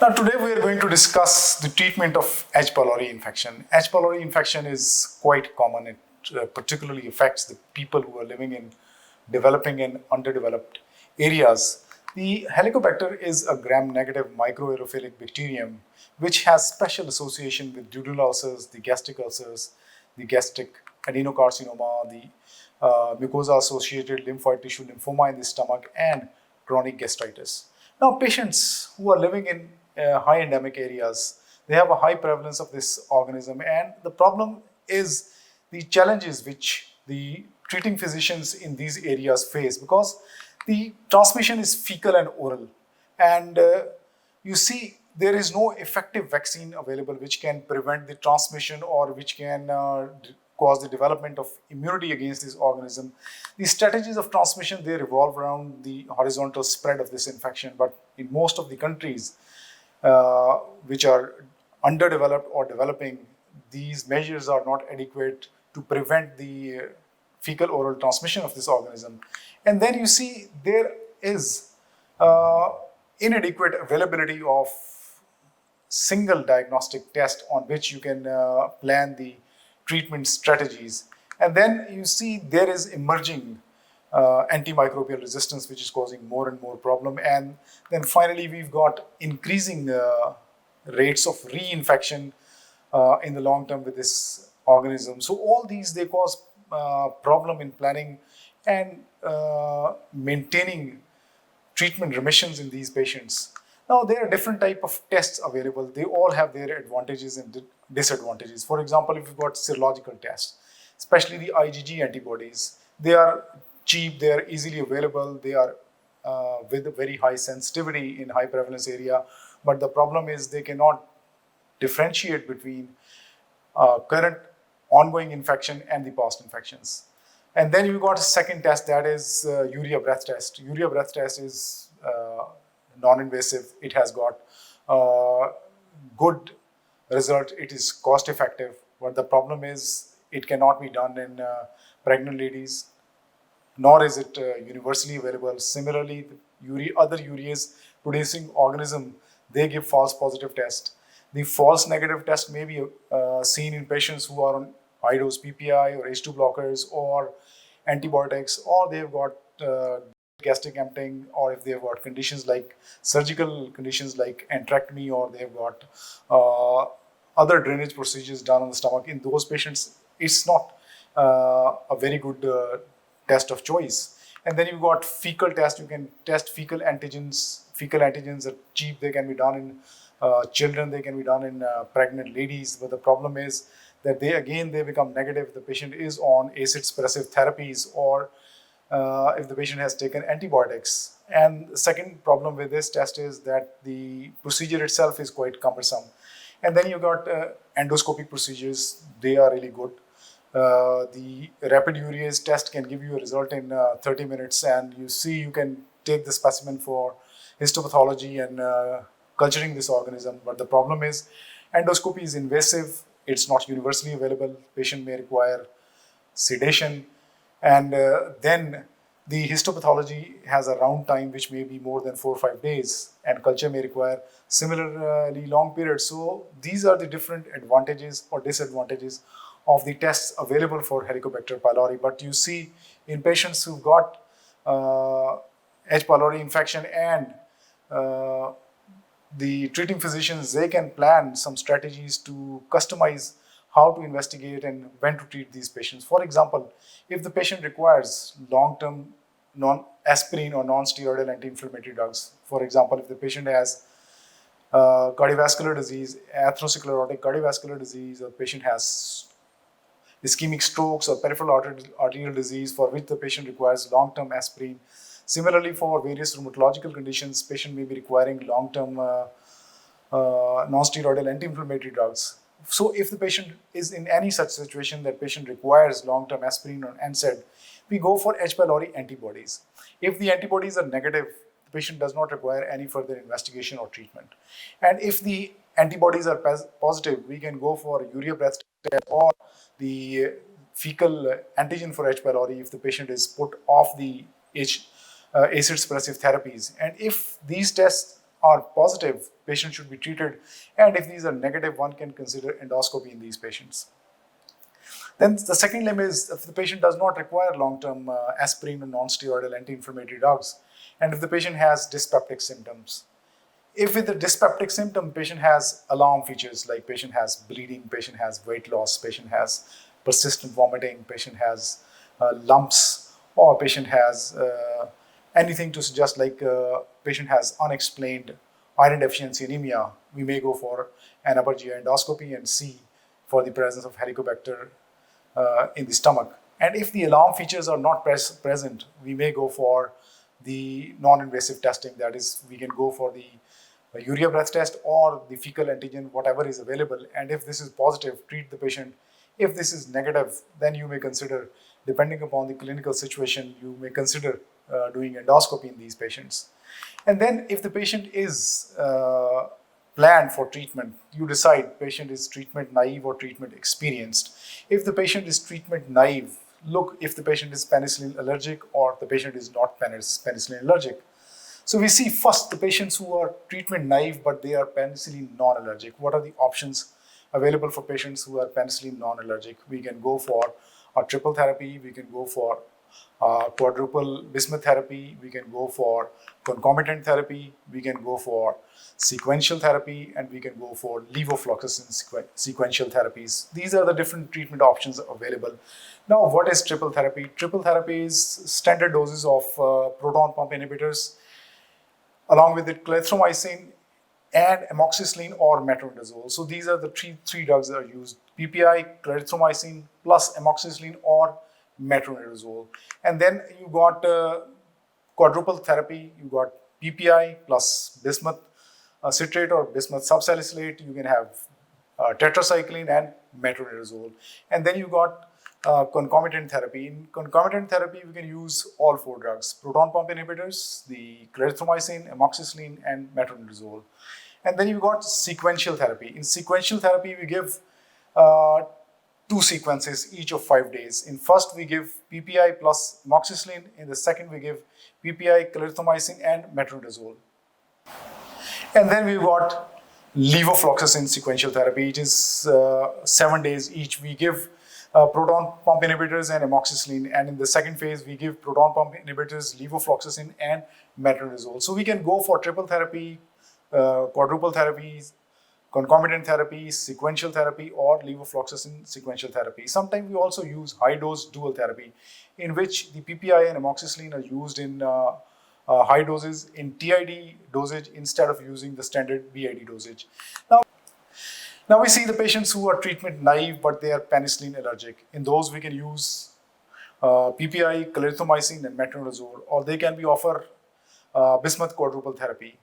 Now, today we are going to discuss the treatment of H. pylori infection. H. pylori infection is quite common. It particularly affects the people who are living in developing and underdeveloped areas. The Helicobacter is a gram-negative microaerophilic bacterium which has special association with duodenal ulcers, the gastric ulcers, the gastric adenocarcinoma, the mucosa-associated lymphoid tissue lymphoma in the stomach, and chronic gastritis. Now, patients who are living in high endemic areas, they have a high prevalence of this organism, and the problem is the challenges which the treating physicians in these areas face, because the transmission is fecal and oral, and you see there is no effective vaccine available which can prevent the transmission or which can cause the development of immunity against this organism. The strategies of transmission, they revolve around the horizontal spread of this infection, but in most of the countries which are underdeveloped or developing, these measures are not adequate to prevent the fecal oral transmission of this organism. And then you see there is inadequate availability of single diagnostic test on which you can plan the treatment strategies. And then you see there is emerging antimicrobial resistance, which is causing more and more problem. And then finally, we've got increasing rates of reinfection in the long term with this organism. So all these, they cause problem in planning and maintaining treatment remissions in these patients. Now, there are different type of tests available. They all have their advantages and disadvantages. For example, if you've got serological tests, especially the IgG antibodies, they are cheap, they are easily available, they are with a very high sensitivity in high prevalence area. But the problem is they cannot differentiate between current ongoing infection and the past infections. And then you've got a second test, that is urea breath test. Urea breath test is non-invasive. It has got good result. It is cost effective, but the problem is it cannot be done in pregnant ladies, nor is it universally available. Similarly, other urease producing organism, they give false positive test. The false negative test may be seen in patients who are on high dose PPI or H2 blockers or antibiotics, or they've got gastric emptying, or if they've got conditions like surgical conditions like antrectomy, or they've got other drainage procedures done on the stomach. In those patients, it's not a very good test of choice. And then you've got fecal test. You can test fecal antigens. Fecal antigens are cheap. They can be done in children. They can be done in pregnant ladies. But the problem is that they become negative if the patient is on acid suppressive therapies, or if the patient has taken antibiotics. And the second problem with this test is that the procedure itself is quite cumbersome. And then you've got endoscopic procedures. They are really good. The rapid urease test can give you a result in 30 minutes, and you can take the specimen for histopathology and culturing this organism. But the problem is endoscopy is invasive. It's not universally available. Patient may require sedation. And then the histopathology has a round time which may be more than 4 or 5 days, and culture may require similarly long periods. So these are the different advantages or disadvantages of the tests available for Helicobacter pylori. But you see in patients who've got H. pylori infection, and the treating physicians, they can plan some strategies to customize how to investigate and when to treat these patients. For example, if the patient requires long-term non-aspirin or non-steroidal anti-inflammatory drugs, for example, if the patient has cardiovascular disease, atherosclerotic cardiovascular disease, or patient has ischemic strokes or peripheral arterial disease for which the patient requires long-term aspirin. Similarly, for various rheumatological conditions, patient may be requiring long-term non-steroidal anti-inflammatory drugs. So if the patient is in any such situation that patient requires long-term aspirin or NSAID, we go for H. pylori antibodies. If the antibodies are negative, the patient does not require any further investigation or treatment. And if the antibodies are positive, we can go for urea breath test or the fecal antigen for H. pylori if the patient is put off the acid suppressive therapies. And if these tests are positive, patient should be treated. And if these are negative, one can consider endoscopy in these patients. Then the second limb is if the patient does not require long-term aspirin or non-steroidal anti-inflammatory drugs, and if the patient has dyspeptic symptoms. If with the dyspeptic symptom, patient has alarm features like patient has bleeding, patient has weight loss, patient has persistent vomiting, patient has lumps, or patient has anything to suggest like patient has unexplained iron deficiency anemia, we may go for an upper GI endoscopy and see for the presence of Helicobacter in the stomach. And if the alarm features are not present, we may go for the non-invasive testing. That is, we can go for the urea breath test or the fecal antigen, whatever is available. And if this is positive, treat the patient. If this is negative, then you may consider, depending upon the clinical situation, you may consider doing endoscopy in these patients. And then if the patient is planned for treatment, you decide patient is treatment naive or treatment experienced. If the patient is treatment naive, look if the patient is penicillin allergic or the patient is not penicillin allergic. So we see first the patients who are treatment naive but they are penicillin non-allergic. What are the options available for patients who are penicillin non-allergic? We can go for a triple therapy, we can go for quadruple bismuth therapy, we can go for concomitant therapy, we can go for sequential therapy, and we can go for levofloxacin sequential therapies. These are the different treatment options available. Now, what is triple therapy? Triple therapy is standard doses of proton pump inhibitors along with it clarithromycin and amoxicillin or metronidazole. So these are the three drugs that are used: PPI, clarithromycin plus amoxicillin or metronidazole. And then you got quadruple therapy. You got PPI plus bismuth citrate or bismuth subsalicylate. You can have tetracycline and metronidazole. And then you got concomitant therapy. In concomitant therapy, we can use all four drugs: proton pump inhibitors, the clarithromycin, amoxicillin, and metronidazole. And then you got sequential therapy. In sequential therapy, we give 2 sequences each of 5 days. In first, we give PPI plus amoxicillin. In the second, we give PPI, clarithromycin, and metronidazole. And then we've got levofloxacin sequential therapy. It is 7 days each. We give proton pump inhibitors and amoxicillin, and in the second phase we give proton pump inhibitors, levofloxacin, and metronidazole. So we can go for triple therapy, quadruple therapies, concomitant therapy, sequential therapy, or levofloxacin sequential therapy. Sometimes we also use high dose dual therapy, in which the PPI and amoxicillin are used in high doses in TID dosage instead of using the standard BID dosage. Now we see the patients who are treatment naive but they are penicillin allergic. In those we can use PPI, clarithromycin, and metronidazole, or they can be offered bismuth quadruple therapy.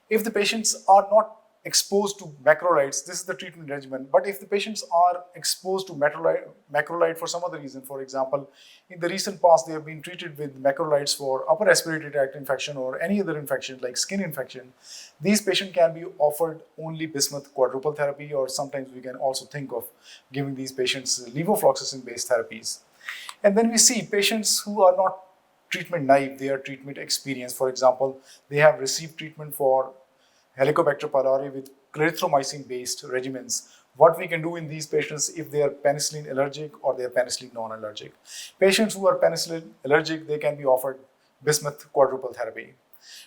If the patients are not exposed to macrolides, this is the treatment regimen. But if the patients are exposed to macrolide for some other reason, for example, in the recent past they have been treated with macrolides for upper respiratory tract infection or any other infection like skin infection, these patients can be offered only bismuth quadruple therapy, or sometimes we can also think of giving these patients levofloxacin based therapies. And then we see patients who are not treatment naive, they are treatment experienced. For example, they have received treatment for Helicobacter pylori with clarithromycin-based regimens. What we can do in these patients if they are penicillin allergic or they are penicillin non-allergic. Patients who are penicillin allergic, they can be offered bismuth quadruple therapy.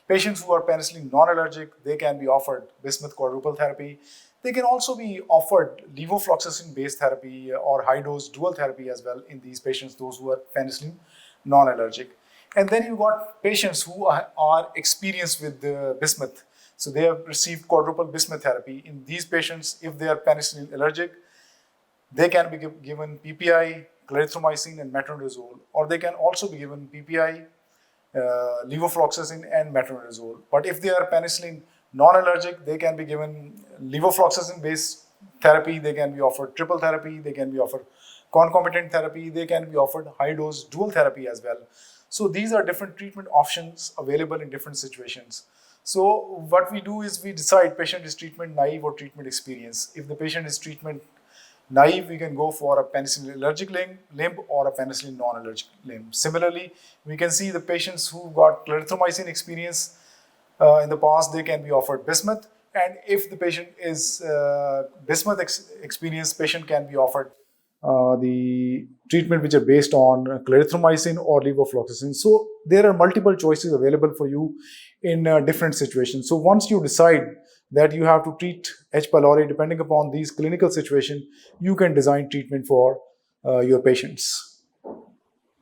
Patients who are penicillin non-allergic, they can be offered bismuth quadruple therapy. They can also be offered levofloxacin-based therapy or high-dose dual therapy as well in these patients, those who are penicillin non-allergic. And then you got patients who are experienced with bismuth. So they have received quadruple bismuth therapy. In these patients, if they are penicillin allergic, they can be given PPI, clarithromycin, and metronidazole, or they can also be given PPI, levofloxacin, and metronidazole. But if they are penicillin non-allergic, they can be given levofloxacin-based therapy, they can be offered triple therapy, they can be offered concomitant therapy, they can be offered high-dose dual therapy as well. So these are different treatment options available in different situations. So what we do is we decide patient is treatment naive or treatment experienced. If the patient is treatment naive, we can go for a penicillin allergic limb or a penicillin non-allergic limb. Similarly, we can see the patients who got clarithromycin experience, In the past, they can be offered bismuth, and if the patient is bismuth experienced, patient can be offered the treatment which are based on clarithromycin or levofloxacin. So there are multiple choices available for you in different situations. So once you decide that you have to treat H. pylori, depending upon these clinical situation, you can design treatment for your patients.